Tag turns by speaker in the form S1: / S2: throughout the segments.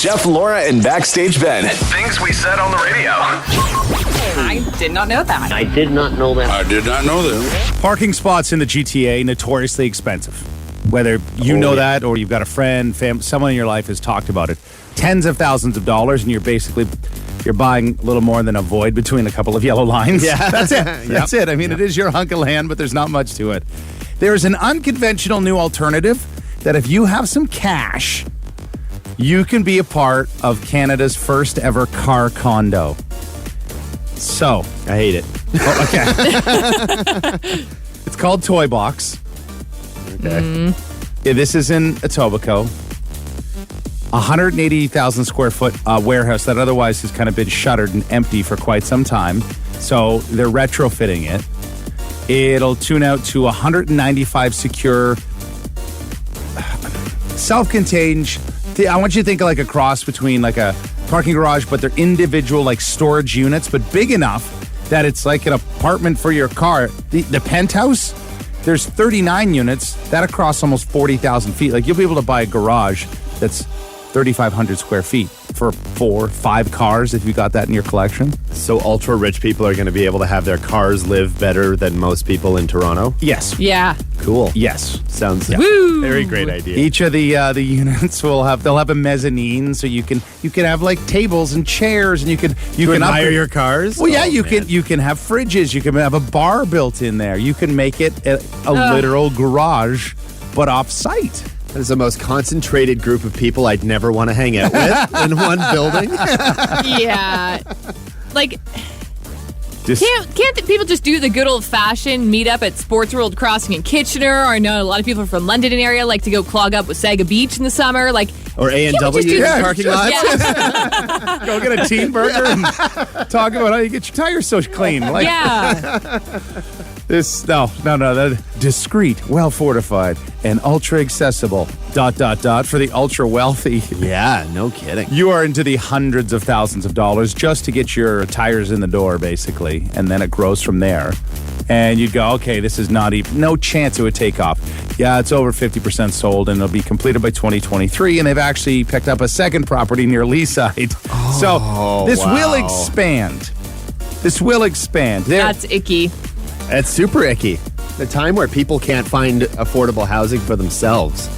S1: Jeff, Laura, and Backstage Ben. Things we said on the radio.
S2: I did not know that.
S3: I did not know that.
S4: Parking spots in the GTA, notoriously expensive. Whether you know that or you've got a friend, someone in your life has talked about it. Tens of thousands of dollars, and you're buying a little more than a void between a couple of yellow lines.
S5: Yeah.
S4: That's it. That's it. I mean, it is your hunk of land, but there's not much to it. There's an unconventional new alternative that if you have some cash, you can be a part of Canada's first ever car condo. So,
S5: I hate it.
S4: Okay. It's called Toy Box. Okay. Yeah, this is in Etobicoke. 180,000 square foot warehouse that otherwise has kind of been shuttered and empty for quite some time. So they're retrofitting it. It'll tune out to 195 secure, self-contained. I want you to think of like a cross between like a parking garage, but they're individual like storage units, but big enough that it's like an apartment for your car. The penthouse, there's 39 units that across almost 40,000 feet. Like you'll be able to buy a garage that's 3,500 square feet for 4-5 cars if you got that in your collection.
S5: So ultra rich people are going to be able to have their cars live better than most people in Toronto?
S4: Yes.
S2: Yeah.
S5: Cool.
S4: Yes.
S5: Sounds
S2: Woo!
S5: very great idea.
S4: Each of the units they'll have a mezzanine, so you can have like tables and chairs, and you can
S5: hire your cars.
S4: Well, yeah, you can have fridges, you can have a bar built in there, you can make it a literal garage, but off site.
S5: That is the most concentrated group of people I'd never want to hang out with in one building.
S2: Yeah. Like, can't people just do the good old-fashioned meet up at Sports World Crossing in Kitchener? Or I know a lot of people from London area like to go clog up with Saga Beach in the summer. Like,
S5: or A&W parking lots.
S2: Yeah.
S4: Go get a teen burger and talk about how you get your tires so clean. Like,
S2: yeah.
S4: No. Discreet, well fortified, and ultra accessible. ... for the ultra wealthy.
S5: Yeah, no kidding.
S4: You are into the hundreds of thousands of dollars just to get your tires in the door, basically, and then it grows from there. And you'd go, okay, this is no chance it would take off. Yeah, it's over 50% sold, and it'll be completed by 2023. And they've actually picked up a second property near Leaside. So this will expand. This will expand.
S2: That's icky.
S5: It's super icky. The time where people can't find affordable housing for themselves.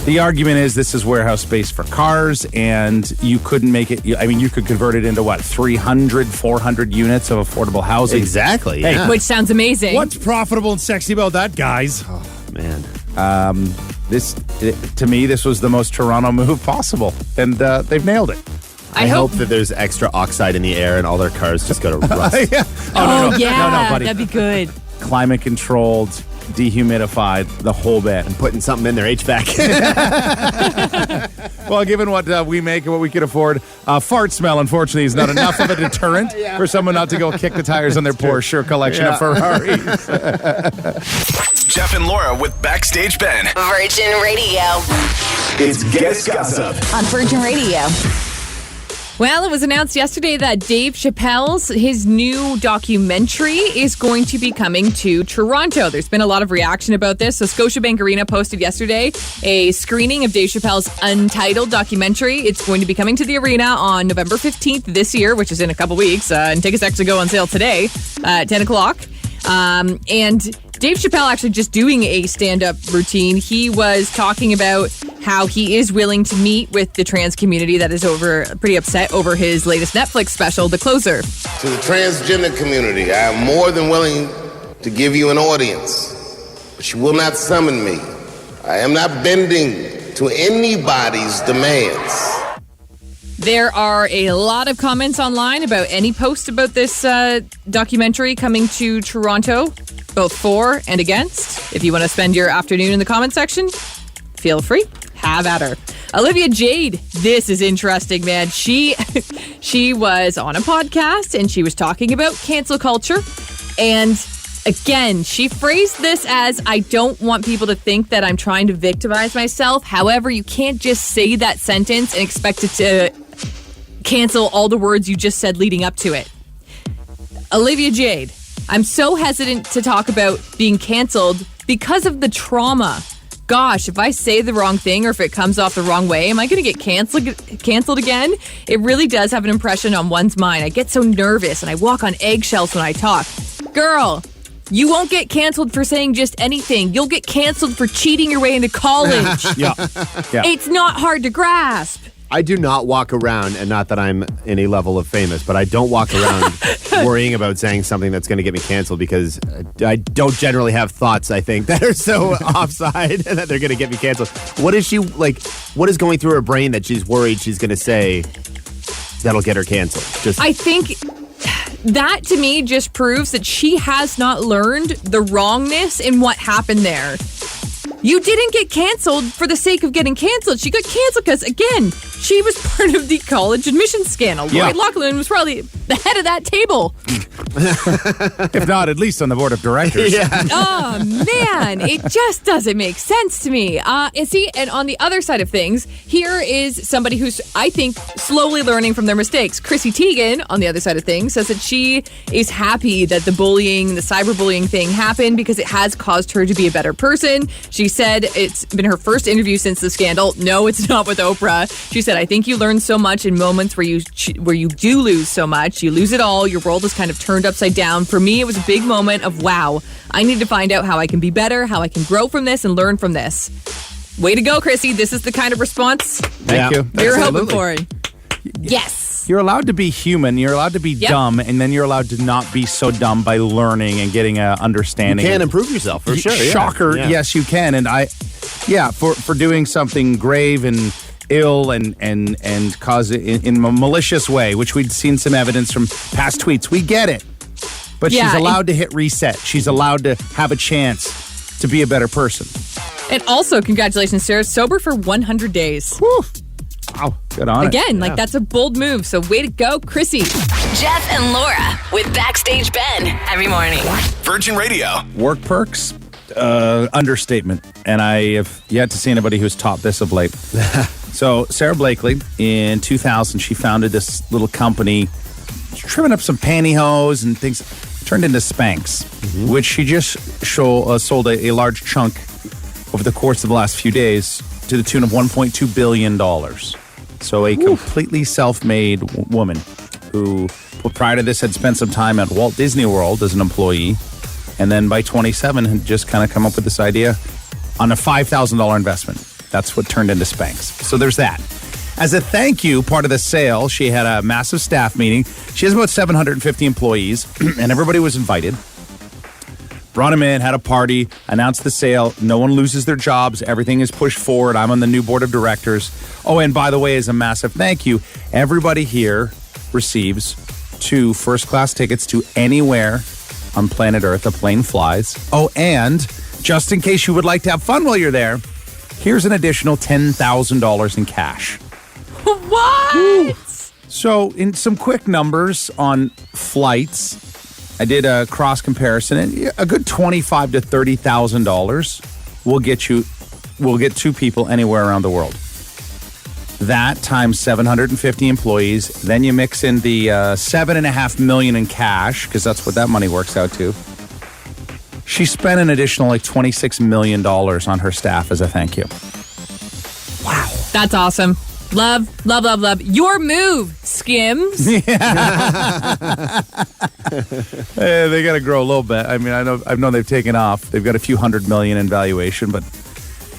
S4: The argument is this is warehouse space for cars, and you couldn't make it. I mean, you could convert it into 300, 400 units of affordable housing.
S5: Exactly.
S4: Hey,
S5: yeah.
S2: Which sounds amazing.
S4: What's profitable and sexy about that, guys?
S5: Oh, man.
S4: To me, this was the most Toronto move possible, and they've nailed it.
S5: I hope that there's extra oxide in the air and all their cars just go to rust.
S4: Yeah.
S2: Oh, yeah.
S4: No, buddy.
S2: That'd be good.
S4: Climate controlled, dehumidified, the whole bit.
S5: And putting something in their HVAC.
S4: Well, given what we make and what we can afford, fart smell, unfortunately, is not enough of a deterrent for someone not to go kick the tires on their Porsche collection of Ferraris.
S1: Jeff and Laura with Backstage Ben.
S6: Virgin Radio.
S1: It's Guest Gossip
S6: On Virgin Radio.
S2: Well, it was announced yesterday that Dave Chappelle's his new documentary is going to be coming to Toronto. There's been a lot of reaction about this. So Scotiabank Arena posted yesterday a screening of Dave Chappelle's Untitled documentary. It's going to be coming to the arena on November 15th this year, which is in a couple weeks. And tickets actually go on sale today at 10 o'clock. And Dave Chappelle actually just doing a stand-up routine. He was talking about how he is willing to meet with the trans community that is pretty upset over his latest Netflix special, The Closer.
S7: To the transgender community, I am more than willing to give you an audience, but you will not summon me. I am not bending to anybody's demands.
S2: There are a lot of comments online about any post about this documentary coming to Toronto, both for and against. If you want to spend your afternoon in the comment section, feel free. Have at her. Olivia Jade, this is interesting, man. She was on a podcast and she was talking about cancel culture. And again, she phrased this as, I don't want people to think that I'm trying to victimize myself. However, you can't just say that sentence and expect it to cancel all the words you just said leading up to it. Olivia Jade, I'm so hesitant to talk about being canceled because of the trauma gosh, if I say the wrong thing or if it comes off the wrong way, am I going to get canceled again? It really does have an impression on one's mind. I get so nervous and I walk on eggshells when I talk. Girl, you won't get canceled for saying just anything. You'll get canceled for cheating your way into college.
S4: Yeah.
S2: It's not hard to grasp.
S5: I do not walk around, and not that I'm any level of famous, but I don't walk around worrying about saying something that's going to get me canceled because I don't generally have thoughts, I think, that are so offside that they're going to get me canceled. What is she, like, what is going through her brain that she's worried she's going to say that'll get her canceled?
S2: I think that, to me, just proves that she has not learned the wrongness in what happened there. You didn't get canceled for the sake of getting canceled. She got canceled because, again, she was part of the college admissions scandal.
S4: Yeah.
S2: Lloyd Loughlin was probably the head of that table.
S4: If not, at least on the board of directors.
S5: Yeah.
S2: Oh, man. It just doesn't make sense to me. And on the other side of things, here is somebody who's, I think, slowly learning from their mistakes. Chrissy Teigen, on the other side of things, says that she is happy that the cyberbullying thing happened because it has caused her to be a better person. She said it's been her first interview since the scandal. No, it's not with Oprah. She said, I think you learn so much in moments where you do lose so much. You lose it all. Your world is kind of turned upside down. For me, it was a big moment of, wow, I need to find out how I can be better, how I can grow from this and learn from this. Way to go, Chrissy. This is the kind of response
S4: Thank you.
S2: we were hoping
S4: Absolutely.
S2: for. Yes.
S4: You're allowed to be human. You're allowed to be dumb, and then you're allowed to not be so dumb by learning and getting an understanding.
S5: You can improve yourself, for sure. Yeah.
S4: Shocker.
S5: Yeah.
S4: Yes, you can. And for doing something grave and ill and cause it in a malicious way, which we'd seen some evidence from past tweets. We get it. But she's allowed to hit reset. She's allowed to have a chance to be a better person.
S2: And also, congratulations, Sarah. Sober for 100 days.
S4: Whew. Wow. Good on it.
S2: Again, that's a bold move. So way to go, Chrissy.
S6: Jeff and Laura with Backstage Ben every morning.
S1: Virgin Radio.
S4: Work perks, understatement. And I have yet to see anybody who's topped this of late. So Sarah Blakely, in 2000, she founded this little company, trimming up some pantyhose and things, turned into Spanx, which she just sold a large chunk over the course of the last few days to the tune of $1.2 billion. So a completely self-made woman who, prior to this, had spent some time at Walt Disney World as an employee, and then by 27 had just kind of come up with this idea on a $5,000 investment. That's what turned into Spanx. So there's that. As a thank you, part of the sale, she had a massive staff meeting. She has about 750 employees, and everybody was invited. Brought them in, had a party, announced the sale. No one loses their jobs. Everything is pushed forward. I'm on the new board of directors. Oh, and by the way, as a massive thank you, everybody here receives 2 first-class tickets to anywhere on planet Earth a plane flies. Oh, and just in case you would like to have fun while you're there, here's an additional $10,000 in cash.
S2: What?
S4: Woo. So, in some quick numbers on flights, I did a cross comparison, and a good $25,000 to $30,000 will get 2 people anywhere around the world. That times 750 employees. Then you mix in the $7.5 million in cash, because that's what that money works out to. She spent an additional $26 million on her staff as a thank you. Wow.
S2: That's awesome. Love, love, love, love. Your move, Skims.
S4: They got to grow a little bit. I mean, I've known they've taken off. They've got a few $100 million in valuation, but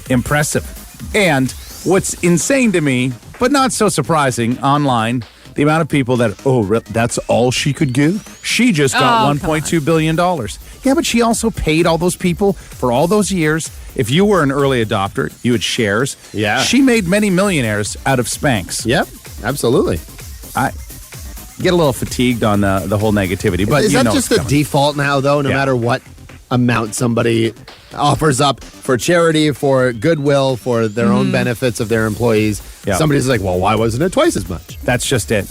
S4: impressive. And what's insane to me, but not so surprising, online, the amount of people that, that's all she could give? She just got $1.2 billion. Yeah, but she also paid all those people for all those years. If you were an early adopter, you had shares.
S5: Yeah.
S4: She made many millionaires out of Spanx.
S5: Yep, absolutely.
S4: I get a little fatigued on the whole negativity, but
S5: is
S4: you
S5: that
S4: know
S5: just the default now, though? No matter what amount somebody offers up for charity, for goodwill, for their own benefits of their employees, somebody's like, well, why wasn't it twice as much?
S4: That's just it.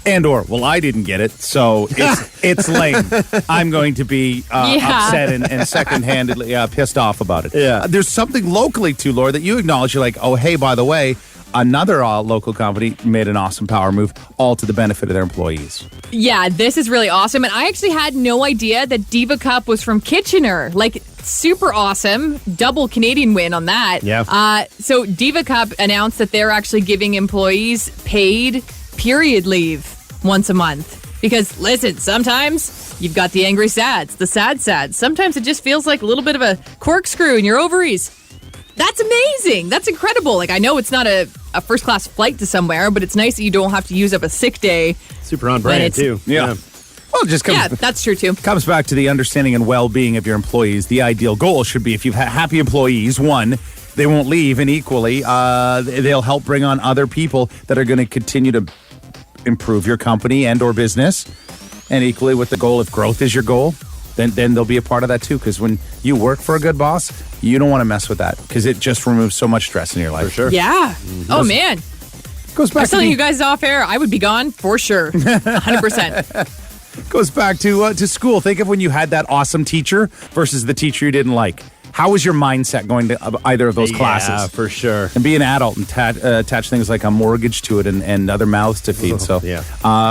S4: Well, I didn't get it, so it's lame. I'm going to be upset and second-handedly pissed off about it.
S5: Yeah.
S4: There's something locally, too, Laura, that you acknowledge. You're like, oh, hey, by the way, another local company made an awesome power move, all to the benefit of their employees.
S2: Yeah, this is really awesome. And I actually had no idea that Diva Cup was from Kitchener. Like, super awesome. Double Canadian win on that.
S5: Yeah.
S2: So Diva Cup announced that they're actually giving employees paid period leave once a month. Because, listen, sometimes you've got the angry sads, the sad sads. Sometimes it just feels like a little bit of a corkscrew in your ovaries. That's amazing. That's incredible. Like, I know it's not a first-class flight to somewhere, but it's nice that you don't have to use up a sick day.
S5: Super on brand, too.
S4: Yeah. Well, it just comes,
S2: that's true, too.
S4: Comes back to the understanding and well-being of your employees. The ideal goal should be if you've happy employees, one, they won't leave, and equally, they'll help bring on other people that are going to continue to improve your company and or business. And equally with the goal, if growth is your goal, then they'll be a part of that too. Because when you work for a good boss, you don't want to mess with that because it just removes so much stress in your life.
S5: For sure.
S2: Yeah. Oh, man.
S4: Goes back
S2: I was telling you guys off air, I would be gone for sure. 100%.
S4: Goes back to school. Think of when you had that awesome teacher versus the teacher you didn't like. How was your mindset going to either of those classes?
S5: Yeah, for sure.
S4: And be an adult and attach things like a mortgage to it and other mouths to feed. So,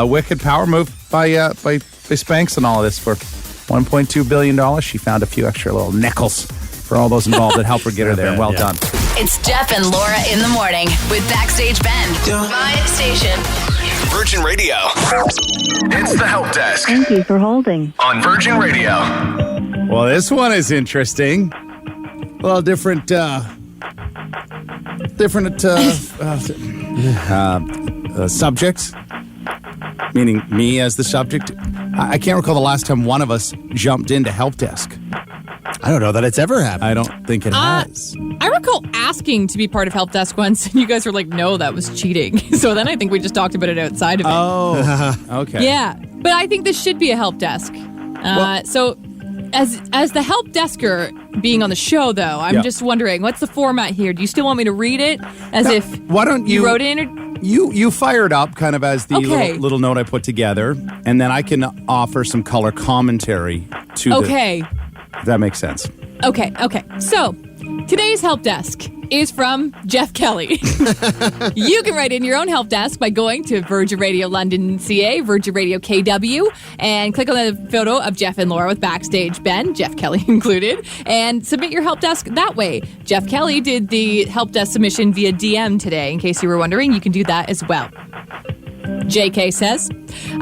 S4: wicked power move by Spanx and all of this for $1.2 billion. She found a few extra little nickels for all those involved that helped her get her there. Well done.
S6: It's Jeff and Laura in the morning with Backstage Ben. My station.
S1: Virgin Radio. It's the help desk
S8: Thank you for holding.
S1: on Virgin Radio.
S4: Well, this one is interesting. A little different subject, meaning me as the subject. I can't recall the last time one of us jumped into help desk.
S5: I don't know that it's ever happened.
S4: I don't think it has.
S2: I recall asking to be part of help desk once, and you guys were like, no, that was cheating. So then I think we just talked about it outside of it.
S4: Oh, okay.
S2: Yeah, but I think this should be a help desk. So as the help desker being on the show, though, I'm just wondering, what's the format here? Do you still want me to read it as if
S4: why don't you
S2: wrote it in?
S4: You fire it up kind of as the little note I put together, and then I can offer some color commentary to if that makes sense.
S2: Okay. So, today's help desk is from Jeff Kelly. You can write in your own help desk by going to Virgin Radio London CA, Virgin Radio KW, and click on the photo of Jeff and Laura with Backstage Ben, Jeff Kelly included, and submit your help desk that way. Jeff Kelly did the help desk submission via DM today. In case you were wondering, you can do that as well. JK says,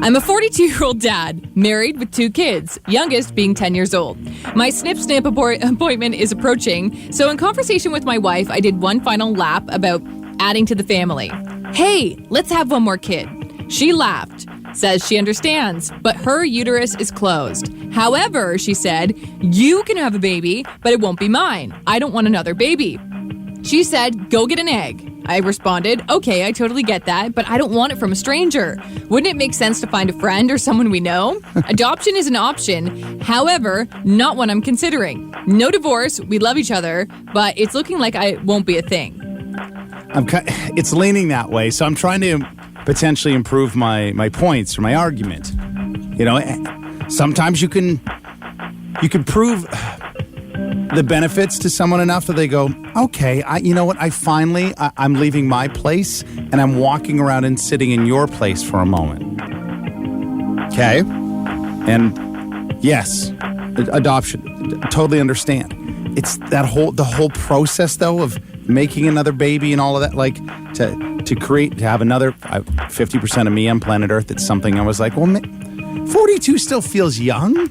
S2: I'm a 42-year-old dad, married with 2 kids, youngest being 10 years old. My snip appointment is approaching, so in conversation with my wife, I did one final lap about adding to the family. Hey, let's have one more kid. She laughed, says she understands, but her uterus is closed. However, she said, you can have a baby, but it won't be mine. I don't want another baby. She said, go get an egg. I responded, okay, I totally get that, but I don't want it from a stranger. Wouldn't it make sense to find a friend or someone we know? Adoption is an option, however, not one I'm considering. No divorce, we love each other, but it's looking like it won't be a thing.
S4: It's leaning that way, so I'm trying to potentially improve my points or my argument. You know, sometimes you can prove the benefits to someone enough that they go, okay, you know what, I'm leaving my place and I'm walking around and sitting in your place for a moment. Okay. And yes, adoption, totally understand. It's the whole process though of making another baby and all of that, like to have another 50% of me on planet Earth. It's something I was like, well, 42 still feels young.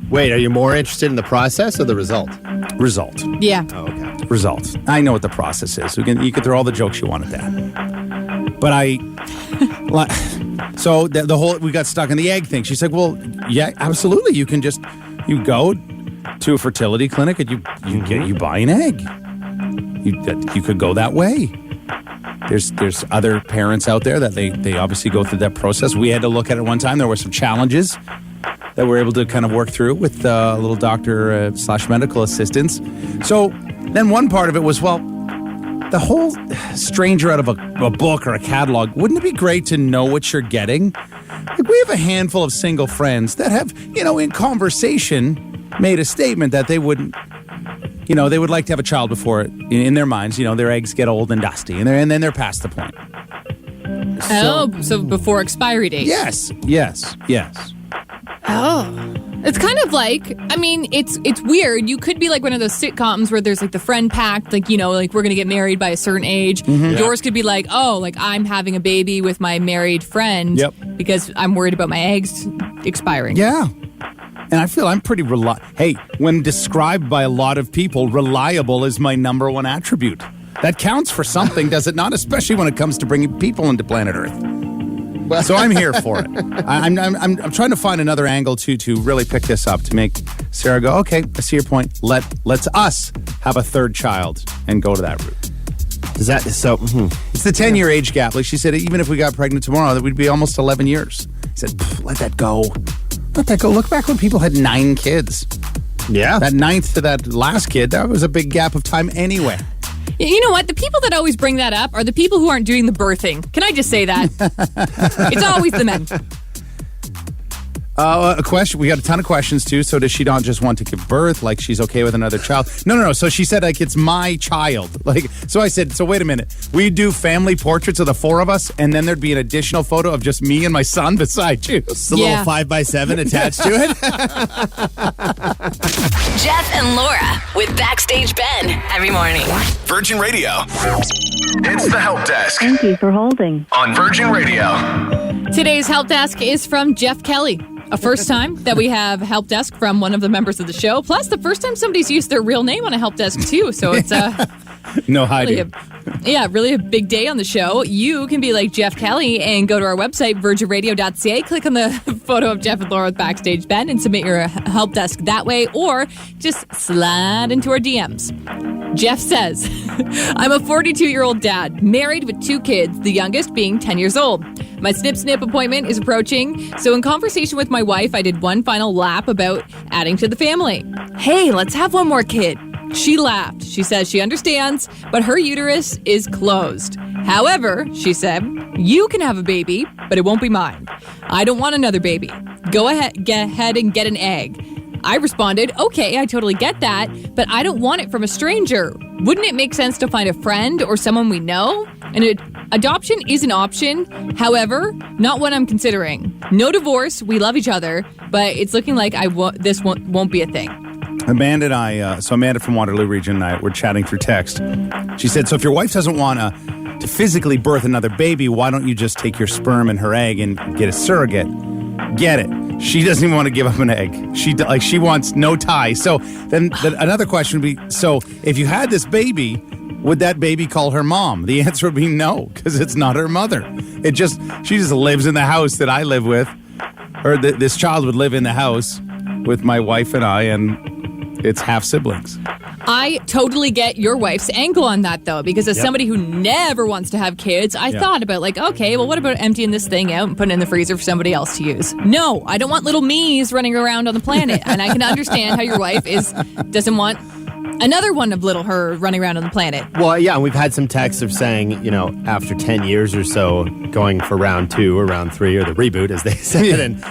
S5: Wait, are you more interested in the process or the result?
S4: Result.
S2: Yeah.
S5: Oh, okay.
S4: Result. I know what the process is. You can throw all the jokes you want at that. But so the whole, we got stuck in the egg thing. She's like, well, yeah, absolutely. You go to a fertility clinic and you buy an egg. You could go that way. There's other parents out there that they obviously go through that process. We had to look at it one time. There were some challenges that we're able to kind of work through with a little doctor / medical assistance. So then one part of it was, well, the whole stranger out of a book or a catalog, wouldn't it be great to know what you're getting? Like, we have a handful of single friends that have, in conversation made a statement that they wouldn't they would like to have a child before, in their minds, their eggs get old and dusty, and then they're past the point.
S2: So before expiry date.
S4: Yes.
S2: Oh. It's kind of like, it's weird. You could be like one of those sitcoms where there's like the friend pact, like, like we're going to get married by a certain age.
S4: Mm-hmm.
S2: Yours could be like, I'm having a baby with my married friend because I'm worried about my eggs expiring.
S4: Yeah. And I feel I'm pretty Hey, when described by a lot of people, reliable is my number one attribute. That counts for something, does it not? Especially when it comes to bringing people into planet Earth. So I'm here for it. I'm trying to find another angle to really pick this up to make Sarah go, okay, I see your point. Let's us have a third child and go to that route.
S5: Is that so?
S4: It's the 10-year age gap. Like she said, even if we got pregnant tomorrow, that would be almost 11 years. I said, let that go. Let that go. Look back when people had 9 kids.
S5: Yeah.
S4: That 9th to that last kid, that was a big gap of time anyway.
S2: You know what? The people that always bring that up are the people who aren't doing the birthing. Can I just say that? It's always the men.
S4: A question. We got a ton of questions too. So does she not just want to give birth? Like she's okay with another child? No. So she said like it's my child. Like so I said. So wait a minute. We do family portraits of the 4 of us, and then there'd be an additional photo of just me and my son beside you.
S5: Just a little 5x7 attached to it.
S6: Jeff and Laura with Backstage Ben every morning.
S1: Virgin Radio. It's the Help Desk
S8: Thank you for holding.
S1: on Virgin Radio.
S2: Today's help desk is from Jeff Kelly. A first time that we have help desk from one of the members of the show. Plus, the first time somebody's used their real name on a help desk, too. So it's
S4: no hiding.
S2: Really a big day on the show. You can be like Jeff Kelly and go to our website, virginradio.ca. Click on the photo of Jeff and Laura with Backstage Ben and submit your help desk that way. Or just slide into our DMs. Jeff says, I'm a 42-year-old dad, married with 2 kids, the youngest being 10 years old. My snip appointment is approaching, so in conversation with my wife, I did one final lap about adding to the family. Hey, let's have one more kid. She laughed. She says she understands, but her uterus is closed. However, she said, you can have a baby, but it won't be mine. I don't want another baby. Go ahead and get an egg. I responded, okay, I totally get that, but I don't want it from a stranger. Wouldn't it make sense to find a friend or someone we know? And adoption is an option. However, not what I'm considering. No divorce. We love each other, but it's looking like this won't be a thing.
S4: Amanda and I, Amanda from Waterloo Region and I, were chatting through text. She said, so if your wife doesn't want to physically birth another baby, why don't you just take your sperm and her egg and get a surrogate? Get it. She doesn't even want to give up an egg. She wants no tie. So then another question would be, so if you had this baby, would that baby call her mom? The answer would be no, because it's not her mother. She just lives in the house that I live with, or this child would live in the house with my wife and I, and it's half siblings.
S2: I totally get your wife's angle on that, though, because as somebody who never wants to have kids, I thought about like, okay, well, what about emptying this thing out and putting it in the freezer for somebody else to use? No, I don't want little me's running around on the planet. And I can understand how your wife doesn't want another one of little her running around on the planet.
S5: Well, yeah, and we've had some texts of saying, after 10 years or so, going for round 2 or round 3 or the reboot, as they said, and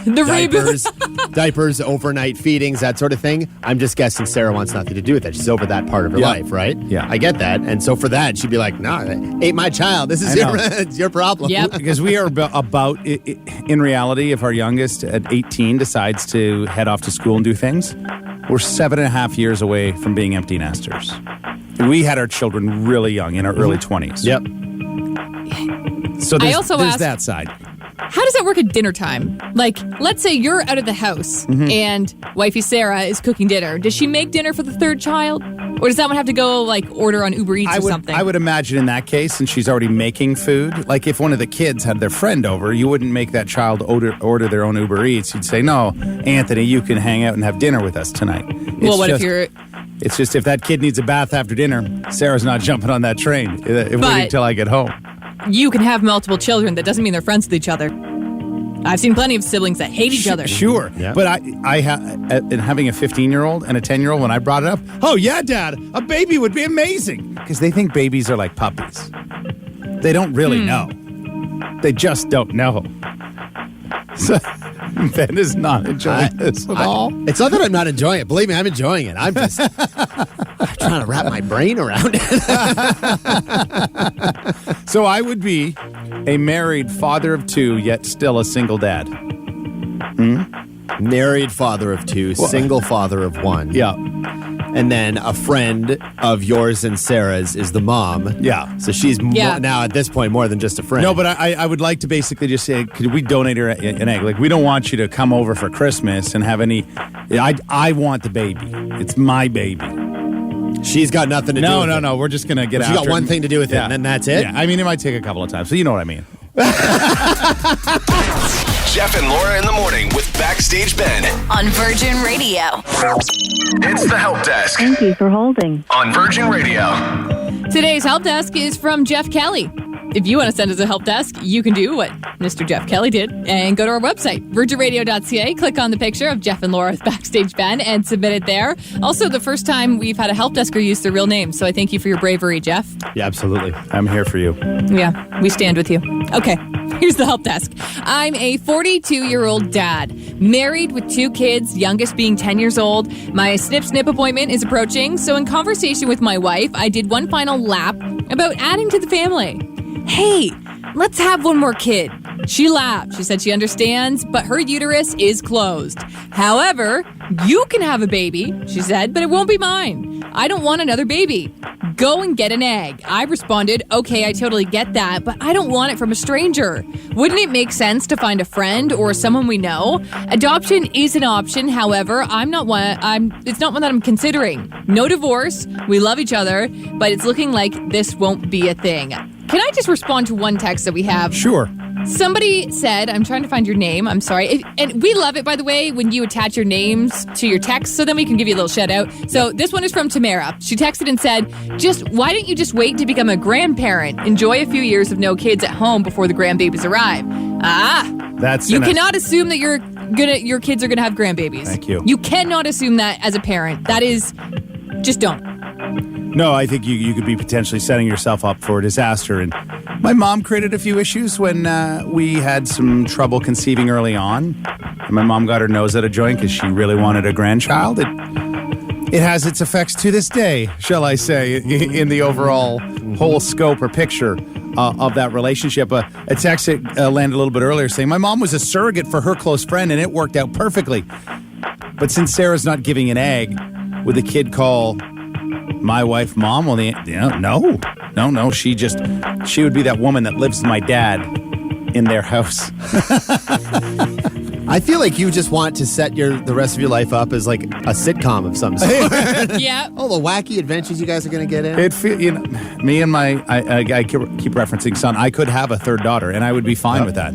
S5: diapers, overnight feedings, that sort of thing. I'm just guessing Sarah wants nothing to do with that. She's over that part of her life, right?
S4: Yeah.
S5: I get that. And so for that, she'd be like, no, that ain't my child. This is it's your problem.
S2: Yep.
S4: Because we are about, in reality, if our youngest at 18 decides to head off to school and do things, we're 7.5 years away from being empty nesters. We had our children really young, in our early 20s.
S5: Yep.
S4: So there's
S2: asked,
S4: that side.
S2: How does that work at dinner time? Like, let's say you're out of the house and wifey Sarah is cooking dinner. Does she make dinner for the third child? Or does that one have to go, like, order on Uber Eats or something?
S4: I would imagine in that case, since she's already making food, like if one of the kids had their friend over, you wouldn't make that child order their own Uber Eats. You'd say, no, Anthony, you can hang out and have dinner with us tonight. It's just if that kid needs a bath after dinner, Sarah's not jumping on that train. Waiting until I get home.
S2: You can have multiple children. That doesn't mean they're friends with each other. I've seen plenty of siblings that hate each other.
S4: Sure. Yeah. But in having a 15-year-old and a 10-year-old, when I brought it up, oh, yeah, Dad, a baby would be amazing. Because they think babies are like puppies. They don't really know. They just don't know. So Ben is not enjoying this at all.
S5: It's not that I'm not enjoying it. Believe me, I'm enjoying it. I'm just trying to wrap my brain around it.
S4: So I would be a married father of 2, yet still a single dad.
S5: Married father of 2, single father of 1.
S4: Yeah.
S5: And then a friend of yours and Sarah's is the mom.
S4: Yeah.
S5: So she's now at this point more than just a friend.
S4: No, but I would like to basically just say, could we donate her an egg? Like, we don't want you to come over for Christmas and have any... I want the baby. It's my baby.
S5: She's got nothing to do with it.
S4: No. We're just going to get
S5: She got one thing to do with it, and then that's it?
S4: Yeah, I mean, it might take a couple of times, so you know what I mean.
S1: Jeff and Laura in the morning with Backstage Ben
S6: On Virgin Radio.
S1: It's the Help Desk
S8: Thank you for holding.
S1: on Virgin Radio.
S2: Today's help desk is from Jeff Kelly. If you want to send us a help desk, you can do what Mr. Jeff Kelly did and go to our website, virginradio.ca, click on the picture of Jeff and Laura with Backstage Ben and submit it there. Also, the first time we've had a help desker use their real name, so I thank you for your bravery, Jeff.
S5: Yeah, absolutely.
S4: I'm here for you.
S2: Yeah, we stand with you. Okay, here's the help desk. I'm a 42-year-old dad, married with 2 kids, youngest being 10 years old. My snip appointment is approaching, so in conversation with my wife, I did one final lap about adding to the family. Hey, let's have one more kid. She laughed. She said she understands, but her uterus is closed. However, you can have a baby, she said, but it won't be mine. I don't want another baby. Go and get an egg. I responded, okay, I totally get that, but I don't want it from a stranger. Wouldn't it make sense to find a friend or someone we know? Adoption is an option. However, it's not one that I'm considering. No divorce. We love each other, but it's looking like this won't be a thing. Can I just respond to one text that we have?
S4: Sure.
S2: Somebody said, I'm trying to find your name, I'm sorry. And we love it, by the way, when you attach your names to your text, so then we can give you a little shout out. So this one is from Tamara. She texted and said, why don't you just wait to become a grandparent? Enjoy a few years of no kids at home before the grandbabies arrive. You cannot assume that your kids are gonna have grandbabies.
S4: Thank you.
S2: You cannot assume that as a parent. That is, just don't.
S4: No, I think you could be potentially setting yourself up for a disaster. And my mom created a few issues when we had some trouble conceiving early on. And my mom got her nose out of joint because she really wanted a grandchild. It has its effects to this day, shall I say, in the overall whole scope or picture of that relationship. A text landed a little bit earlier saying, my mom was a surrogate for her close friend and it worked out perfectly. But since Sarah's not giving an egg, would the kid call my wife mom? Well, no. She would be that woman that lives with my dad in their house.
S5: I feel like you just want to set the rest of your life up as like a sitcom of some sort.
S2: Yeah.
S5: All the wacky adventures you guys are going to get in.
S4: Me and I keep referencing son. I could have a third daughter, and I would be fine with that.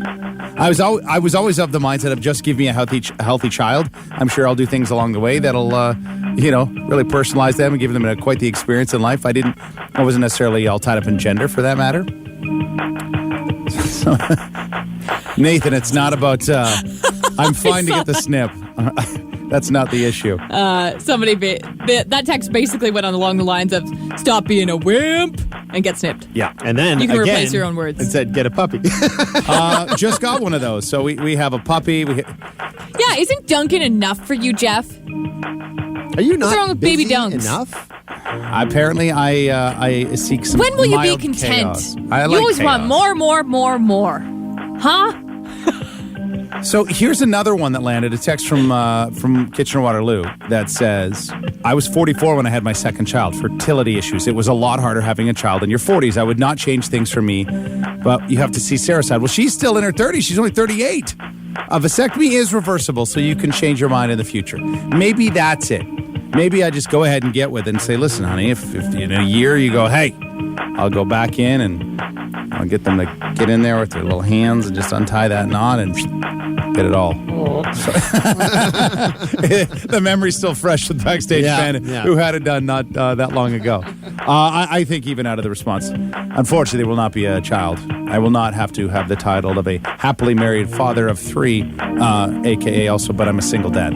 S4: I was always of the mindset of just give me a healthy child. I'm sure I'll do things along the way that'll really personalize them and give them quite the experience in life. I wasn't necessarily all tied up in gender for that matter. So, Nathan, it's not about I'm fine to get the snip. That's not the issue.
S2: That text basically went on along the lines of stop being a wimp and get snipped.
S4: Yeah.
S5: And then
S2: you can
S5: again,
S2: replace your own words.
S5: And said get a puppy.
S4: Just got one of those. So we have a puppy.
S2: Yeah, isn't Duncan enough for you, Jeff?
S5: Are you not
S2: What's wrong with
S5: busy
S2: baby dunks?
S5: enough?
S4: Apparently, I seek some.
S2: When will you be
S4: mild
S2: content?
S4: chaos.
S2: You always want more. Huh?
S4: So here's another one that landed. A text from Kitchener-Waterloo that says, I was 44 when I had my second child. Fertility issues. It was a lot harder having a child in your 40s. I would not change things for me, but you have to see Sarah's side. Well, she's still in her 30s. She's only 38. A vasectomy is reversible, so you can change your mind in the future. Maybe that's it. Maybe I just go ahead and get with it and say, listen, honey, if in a year you go, hey, I'll go back in and I'll get them to get in there with their little hands and just untie that knot and get it all. The memory's still fresh with Backstage Ben, who had it done not that long ago. I think even out of the response, unfortunately, there will not be a child. I will not have to have the title of a happily married father of 3, a.k.a. also, but I'm a single dad.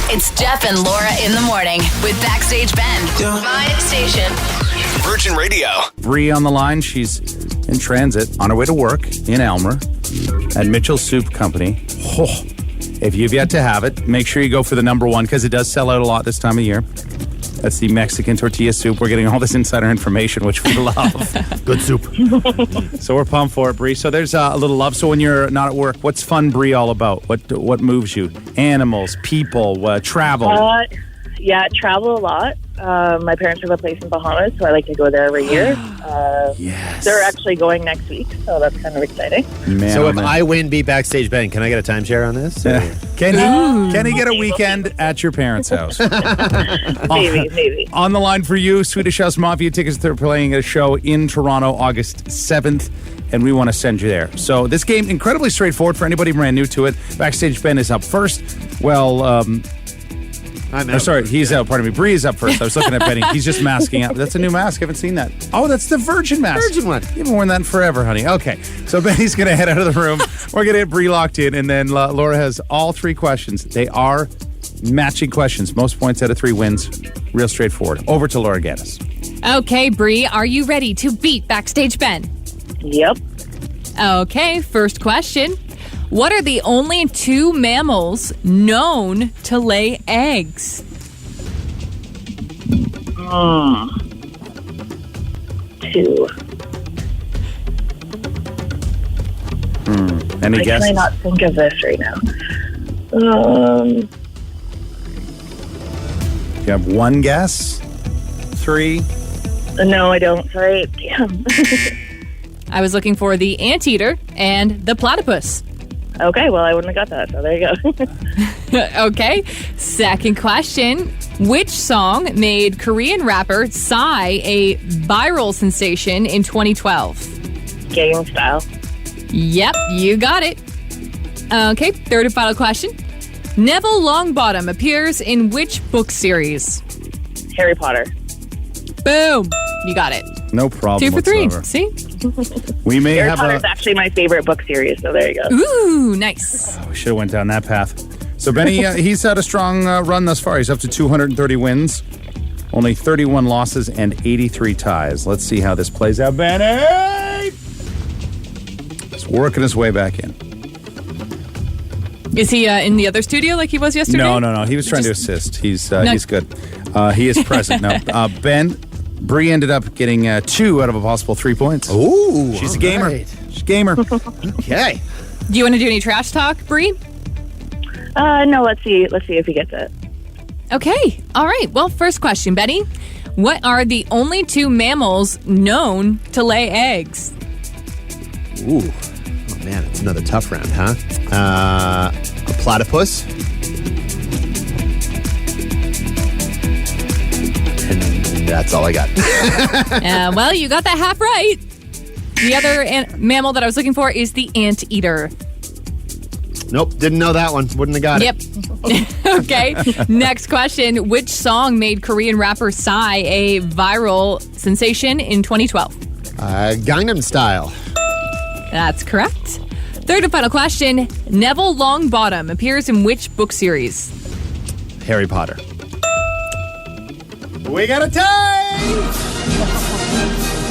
S6: It's Jeff and Laura in the morning with Backstage Ben. Vibe Station.
S1: Virgin Radio.
S4: Bree on the line. She's in transit on her way to work in Elmer at Mitchell's Soup Company. Oh, If you've yet to have it, make sure you go for the number one because it does sell out a lot this time of year. That's the Mexican tortilla soup. We're getting all this insider information, which we love.
S5: Good soup.
S4: So we're pumped for it, Bree. So there's a little love. So when you're not at work, what's Fun Bree all about? What moves you? Animals, people, travel?
S8: Travel a lot. My parents have a place in Bahamas, so I like to go there every year.
S4: Yes.
S8: They're actually going next week, so that's kind of exciting.
S4: Man,
S5: So
S4: oh,
S5: if
S4: man.
S5: I win Beat Backstage Ben, can I get a timeshare on this?
S4: Can he get a weekend at your parents' house?
S8: Maybe.
S4: On the line for you, Swedish House Mafia tickets. They're playing a show in Toronto August 7th, and we want to send you there. So this game, incredibly straightforward for anybody brand new to it. Backstage Ben is up first. Well, he's out. Pardon me. Bree is up first. I was looking at Benny. He's just masking up. That's a new mask. I haven't seen that. Oh, that's the Virgin mask.
S5: Virgin one.
S4: You haven't worn that in forever, honey. Okay. So Benny's going to head out of the room. We're going to get Bree locked in, and then Laura has all three questions. They are matching questions. Most points out of 3 wins. Real straightforward. Over to Laura Gaddis.
S2: Okay, Bree, are you ready to beat Backstage Ben?
S8: Yep.
S2: Okay, first question. What are the only 2 mammals known to lay eggs?
S8: 2.
S4: Any
S8: I
S4: guesses?
S8: cannot think of this right now.
S4: You have 1 guess? 3?
S8: No, I don't. Sorry. Damn.
S2: I was looking for the anteater and the platypus.
S8: Okay, well, I wouldn't have got that, so there you go.
S2: Okay, second question. Which song made Korean rapper Psy a viral sensation in 2012?
S8: Gang Style.
S2: Yep, you got it. Okay, third and final question. Neville Longbottom appears in which book series?
S8: Harry Potter.
S2: Boom, you got it.
S4: No problem
S2: 2 for 3.
S4: whatsoever.
S2: See?
S4: We may
S8: Harry
S4: have
S8: Potter's actually my favorite book series, so there you go.
S2: Ooh, nice.
S4: We should have went down that path. So Benny, he's had a strong run thus far. He's up to 230 wins, only 31 losses, and 83 ties. Let's see how this plays out. Benny! He's working his way back in.
S2: Is he in the other studio like he was yesterday?
S4: No. He was trying to assist. He's good. He is present. No, Bree ended up getting 2 out of a possible 3 points.
S5: Ooh,
S4: She's a gamer.
S5: right.
S4: She's a gamer.
S5: Okay.
S2: Do you want to do any trash talk, Bree?
S8: No, let's see if he gets it.
S2: Okay. All right. Well, first question, Betty. What are the only 2 mammals known to lay eggs?
S5: Ooh. Oh, man, it's another tough round, huh? A platypus. And that's all I got.
S2: Well, you got that half right. The other mammal that I was looking for is the anteater.
S5: Nope, didn't know that one. Wouldn't have got
S2: Yep.
S5: it.
S2: Okay. Next question. Which song made Korean rapper Psy a viral sensation in 2012?
S5: Gangnam Style.
S2: That's correct. Third and final question. Neville Longbottom appears in which book series?
S5: Harry Potter.
S4: We got a tie!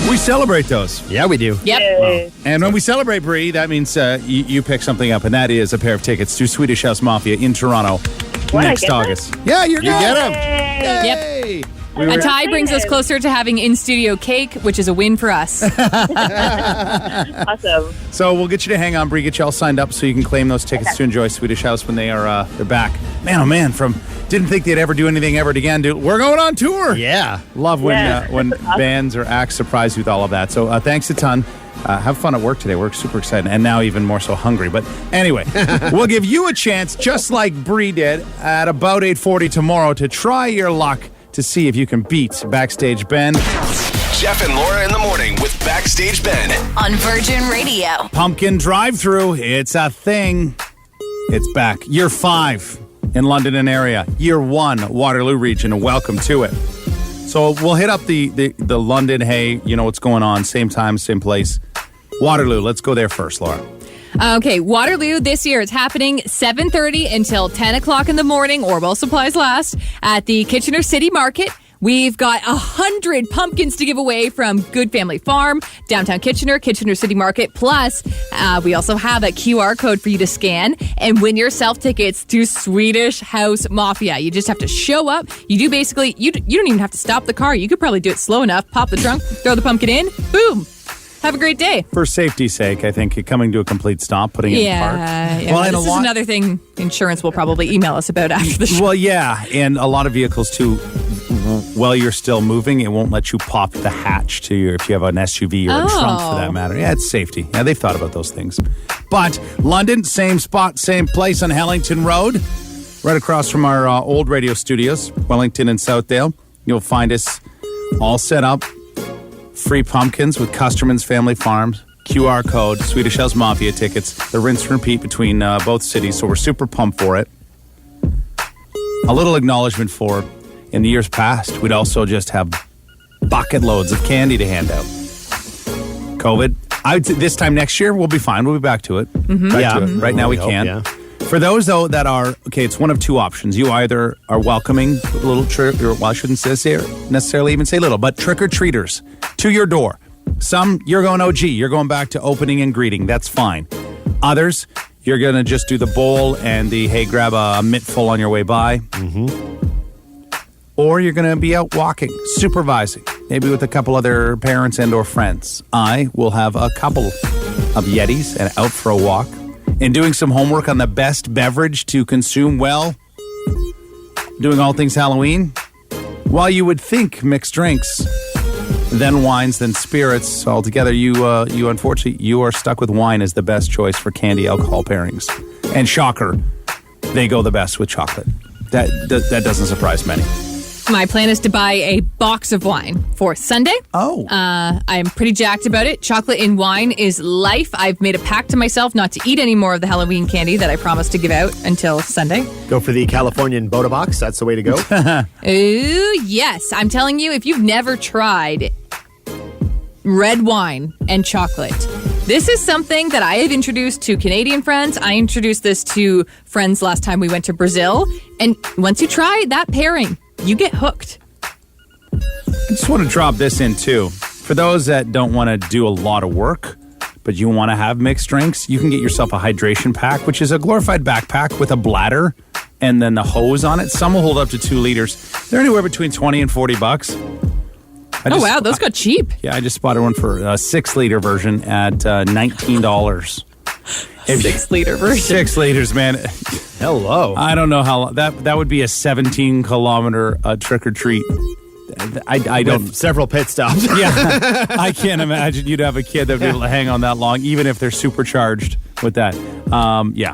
S4: We celebrate those.
S5: Yeah, we do.
S2: Yep.
S8: Yay.
S4: And when we celebrate, Bree, that means you pick something up, and that is a pair of tickets to Swedish House Mafia in Toronto
S8: What, I
S4: next
S8: get
S4: August. Yeah, you get them.
S2: Yep.
S4: Hey!
S2: A tie brings us closer to having in-studio cake, which is a win for us.
S8: Awesome.
S4: So we'll get you to hang on, Bree, get you all signed up so you can claim those tickets to enjoy Swedish House when they're back. Man, oh man, didn't think they'd ever do anything ever again, dude. We're going on tour.
S5: Yeah.
S4: Love when
S8: Yeah.
S4: when bands or acts surprise you with all of that. So thanks a ton. Have fun at work today. We're super excited, and now even more so hungry. But anyway, we'll give you a chance, just like Bree did, at about 8:40 tomorrow to try your luck to see if you can beat Backstage Ben.
S1: Jeff and Laura in the morning with Backstage Ben.
S6: On Virgin Radio.
S4: Pumpkin drive-through, it's a thing. It's back. Year 5 in London and area. Year 1, Waterloo region. Welcome to it. So we'll hit up the London, hey, you know what's going on, same time, same place. Waterloo, let's go there first, Laura.
S2: Okay, Waterloo this year is happening 7:30 until 10 o'clock in the morning, or while supplies last, at the Kitchener City Market We've got 100 pumpkins to give away from Good Family Farm, downtown Kitchener, Kitchener City Market. Plus, we also have a QR code for you to scan and win yourself tickets to Swedish House Mafia. You just have to show up. You do basically, you don't even have to stop the car. You could probably do it slow enough. Pop the trunk, throw the pumpkin in, boom. Have a great day.
S4: For safety's sake, I think coming to a complete stop, putting it in park.
S2: Yeah. Well, this is another thing insurance will probably email us about after the show.
S4: Well, yeah, and a lot of vehicles too. While you're still moving, it won't let you pop the hatch to your if you have an SUV or a trunk for that matter. Yeah, it's safety. Yeah, they've thought about those things. But London, same spot, same place on Hellington Road, right across from our old radio studios, Wellington and Southdale. You'll find us all set up. Free pumpkins with Custerman's Family Farms, QR code, Swedish House Mafia tickets, the rinse and repeat between both cities, so we're super pumped for it. A little acknowledgement for, in the years past, we'd also just have bucket loads of candy to hand out. COVID, this time next year, we'll be fine. We'll be back to it. Back to it. Right now we can. Yeah. For those, though, that are, it's one of two options. You either are welcoming little I shouldn't necessarily even say little, but trick-or-treaters to your door. Some, you're going OG. You're going back to opening and greeting. That's fine. Others, you're going to just do the bowl and the, hey, grab a mitt full on your way by. Or you're going to be out walking, supervising, maybe with a couple other parents and or friends. I will have a couple of Yetis and out for a walk. And doing some homework on the best beverage to consume while doing all things Halloween. While you would think mixed drinks, then wines, then spirits altogether, you unfortunately, you are stuck with wine as the best choice for candy alcohol pairings. And shocker, they go the best with chocolate. That doesn't surprise many.
S2: My plan is to buy a box of wine for Sunday.
S4: Oh.
S2: I'm pretty jacked about it. Chocolate in wine is life. I've made a pact to myself not to eat any more of the Halloween candy that I promised to give out until Sunday.
S5: Go for the Californian Boda Box. That's the way to go.
S2: Ooh, yes. I'm telling you, if you've never tried red wine and chocolate, this is something that I have introduced to Canadian friends. I introduced this to friends last time we went to Brazil. And once you try that pairing, you get hooked.
S4: I just want to drop this in, too. For those that don't want to do a lot of work, but you want to have mixed drinks, you can get yourself a hydration pack, which is a glorified backpack with a bladder and then the hose on it. Some will hold up to 2 liters. They're anywhere between $20 and $40.
S2: Oh, wow. Those got cheap.
S4: Yeah, I just spotted one for a 6-liter version at $19.
S2: 6-liter version.
S4: 6 liters, man.
S5: Hello.
S4: I don't know how that would be a 17-kilometer trick or treat. I don't.
S5: With several pit stops.
S4: Yeah, I can't imagine you'd have a kid that would be able to hang on that long, even if they're supercharged with that. Yeah.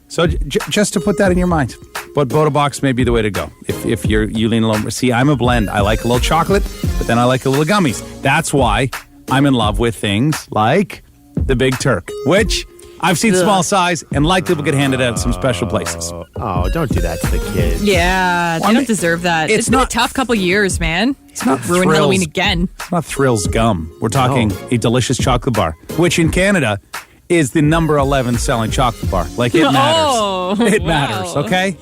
S4: So just to put that in your mind, but Boda Box may be the way to go if you lean a little. See, I'm a blend. I like a little chocolate, but then I like a little gummies. That's why I'm in love with things like the Big Turk, which I've seen small size and likely will get handed out at some special places.
S5: Oh, don't do that to the kids.
S2: Yeah, they don't deserve that. It's been a tough couple years, man.
S4: It's not
S2: ruin
S4: Thrills.
S2: Halloween again.
S4: It's not Thrills gum. We're talking a delicious chocolate bar, which in Canada is the number 11 selling chocolate bar. Like, it matters. It matters, okay?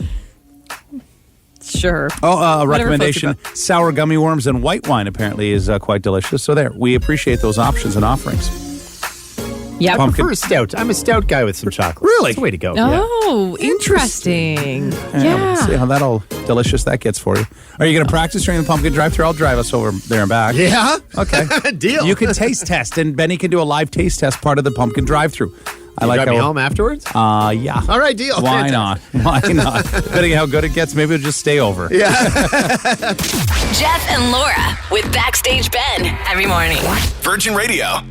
S2: Sure.
S4: Oh, a recommendation. Sour gummy worms and white wine apparently is quite delicious. So there, we appreciate those options and offerings.
S2: Yeah,
S5: I prefer stout. I'm a stout guy with some chocolate.
S4: Really?
S5: That's the way to go.
S2: Oh, interesting. Yeah.
S4: See how delicious that gets for you. Are you going to practice during the pumpkin drive-thru? I'll drive us over there and back.
S5: Yeah?
S4: Okay.
S5: Deal.
S4: You can taste test, and Benny can do a live taste test part of the pumpkin drive-thru.
S5: Drive me home afterwards?
S4: Yeah.
S5: All right, deal.
S4: Why not? Why not? Depending on how good it gets, maybe we'll just stay over.
S5: Yeah.
S6: Jeff and Laura with Backstage Ben every morning.
S1: Virgin Radio.